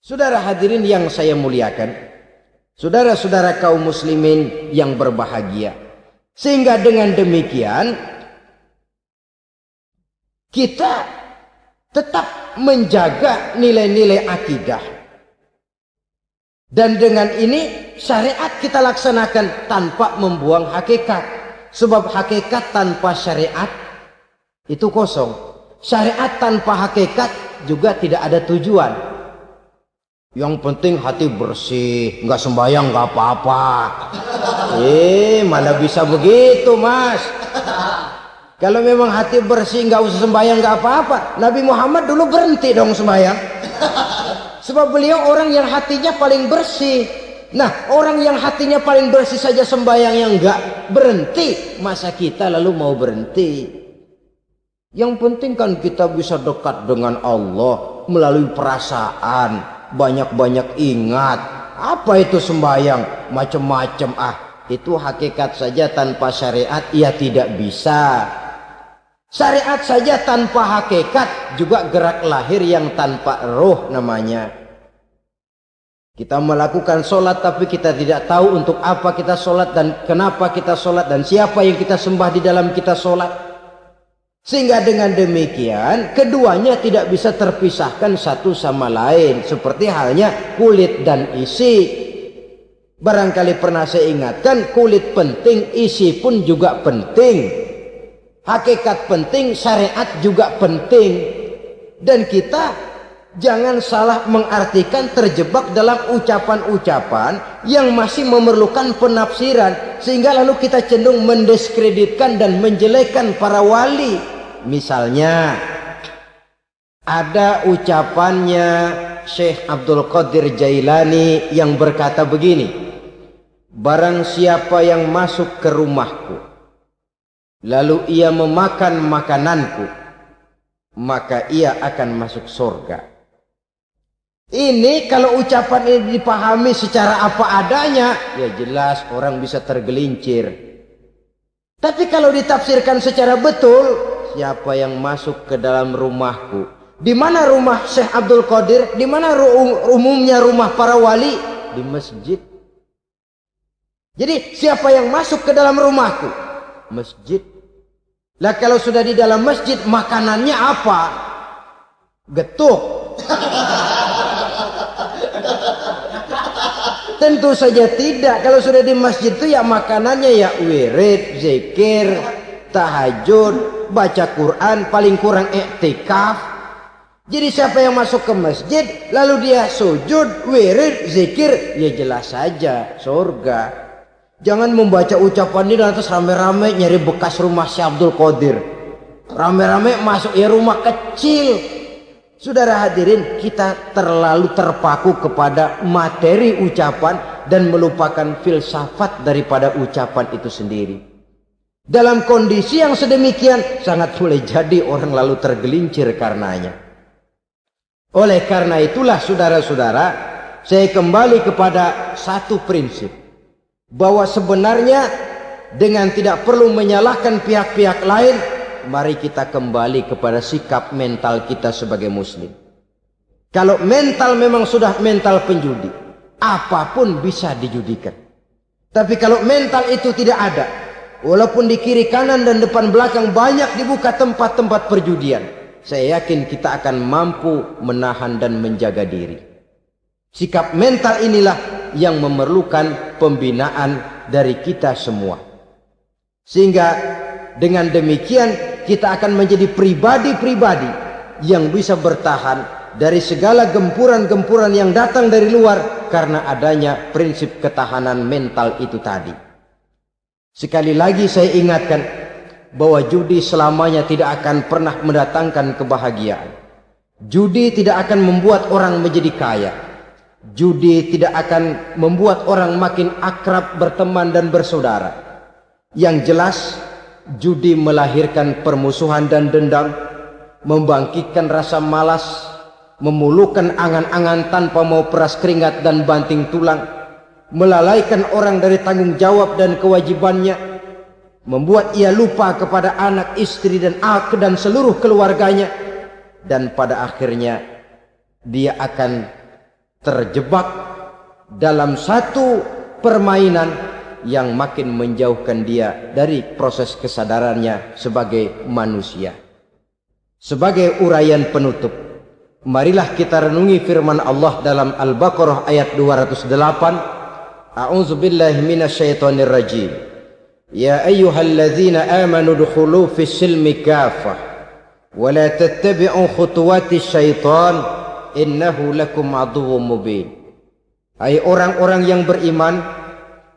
Saudara hadirin yang saya muliakan, saudara-saudara kaum muslimin yang berbahagia, sehingga dengan demikian kita tetap menjaga nilai-nilai akidah. Dan dengan ini syariat kita laksanakan tanpa membuang hakikat. Sebab hakikat tanpa syariat itu kosong. Syariat tanpa hakikat juga tidak ada tujuan. Yang penting hati bersih, nggak sembahyang nggak apa-apa. Mana bisa begitu, Mas? Kalau memang hati bersih nggak usah sembahyang nggak apa-apa. Nabi Muhammad dulu berhenti dong sembahyang. Sebab beliau orang yang hatinya paling bersih. Nah, orang yang hatinya paling bersih saja sembahyang yang nggak berhenti, masa kita lalu mau berhenti? Yang penting kan kita bisa dekat dengan Allah melalui perasaan, banyak-banyak ingat. Apa itu sembahyang? Macam-macam. Itu hakikat saja tanpa syariat ia tidak bisa. Syariat saja tanpa hakikat juga gerak lahir yang tanpa roh namanya. Kita melakukan sholat tapi kita tidak tahu untuk apa kita sholat dan kenapa kita sholat dan siapa yang kita sembah di dalam kita sholat. Sehingga dengan demikian keduanya tidak bisa terpisahkan satu sama lain. Seperti halnya kulit dan isi. Barangkali pernah saya ingatkan, kulit penting, isi pun juga penting. Hakikat penting, syariat juga penting. Dan kita jangan salah mengartikan terjebak dalam ucapan-ucapan yang masih memerlukan penafsiran. Sehingga lalu kita cenderung mendiskreditkan dan menjelekkan para wali. Misalnya, ada ucapannya Syekh Abdul Qadir Jailani yang berkata begini, barang siapa yang masuk ke rumahku lalu ia memakan makananku, maka ia akan masuk surga. Ini kalau ucapan ini dipahami secara apa adanya, ya jelas orang bisa tergelincir. Tapi kalau ditafsirkan secara betul, siapa yang masuk ke dalam rumahku? Di mana rumah Syekh Abdul Qadir? Di mana umumnya rumah para wali? Di masjid. Jadi siapa yang masuk ke dalam rumahku? Masjid. Lah kalau sudah di dalam masjid, makanannya apa? Getuk. Tentu saja tidak. Kalau sudah di masjid itu ya makanannya ya wirid, zikir, tahajud, baca Quran, paling kurang iktikaf. Jadi siapa yang masuk ke masjid lalu dia sujud, wirid, zikir, ya jelas saja surga. Jangan membaca ucapan ini dan terus rame-rame nyari bekas rumah Syekh Abdul Qadir. Rame-rame masuk ya rumah kecil. Saudara hadirin, kita terlalu terpaku kepada materi ucapan dan melupakan filsafat daripada ucapan itu sendiri. Dalam kondisi yang sedemikian, sangat boleh jadi orang lalu tergelincir karenanya. Oleh karena itulah saudara-saudara, saya kembali kepada satu prinsip. Bahwa sebenarnya dengan tidak perlu menyalahkan pihak-pihak lain, mari kita kembali kepada sikap mental kita sebagai muslim. Kalau mental memang sudah mental penjudi, apapun bisa dijudikan. Tapi kalau mental itu tidak ada, walaupun di kiri kanan dan depan belakang banyak dibuka tempat-tempat perjudian, saya yakin kita akan mampu menahan dan menjaga diri. Sikap mental inilah yang memerlukan pembinaan dari kita semua. Sehingga dengan demikian kita akan menjadi pribadi-pribadi yang bisa bertahan dari segala gempuran-gempuran yang datang dari luar karena adanya prinsip ketahanan mental itu tadi. Sekali lagi saya ingatkan bahwa judi selamanya tidak akan pernah mendatangkan kebahagiaan. Judi tidak akan membuat orang menjadi kaya. Judi tidak akan membuat orang makin akrab berteman dan bersaudara. Yang jelas, judi melahirkan permusuhan dan dendam, membangkitkan rasa malas, memulukan angan-angan tanpa mau peras keringat dan banting tulang, melalaikan orang dari tanggung jawab dan kewajibannya, membuat ia lupa kepada anak, istri dan seluruh keluarganya, dan pada akhirnya dia akan terjebak dalam satu permainan yang makin menjauhkan dia dari proses kesadarannya sebagai manusia. Sebagai uraian penutup, marilah kita renungi firman Allah dalam Al-Baqarah ayat 208. A'udzubillahi minasyaitonir rajim. Ya ayyuhalladzina amanu dukhulu fis silmi kafah wa la tattabi'u khutuwatis syaitan innahu lakum aduwwum mubin. Hai orang-orang yang beriman,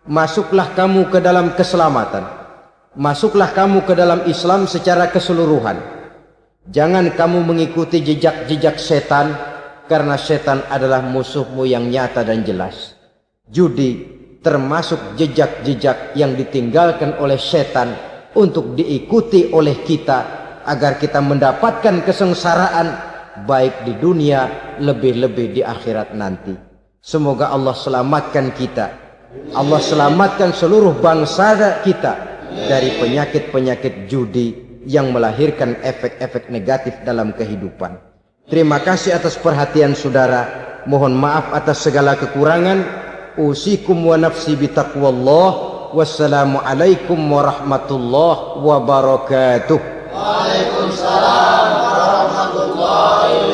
masuklah kamu ke dalam keselamatan, masuklah kamu ke dalam Islam secara keseluruhan. Jangan kamu mengikuti jejak-jejak setan, karena setan adalah musuhmu yang nyata dan jelas. Judi termasuk jejak-jejak yang ditinggalkan oleh setan untuk diikuti oleh kita, agar kita mendapatkan kesengsaraan baik di dunia, lebih-lebih di akhirat nanti. Semoga Allah selamatkan kita, Allah selamatkan seluruh bangsa kita dari penyakit-penyakit judi yang melahirkan efek-efek negatif dalam kehidupan. Terima kasih atas perhatian saudara. Mohon maaf atas segala kekurangan. Usikum wa nafsi bitaqwallah. Wassalamualaikum warahmatullahi wabarakatuh. Waalaikumsalam warahmatullahi wabarakatuh.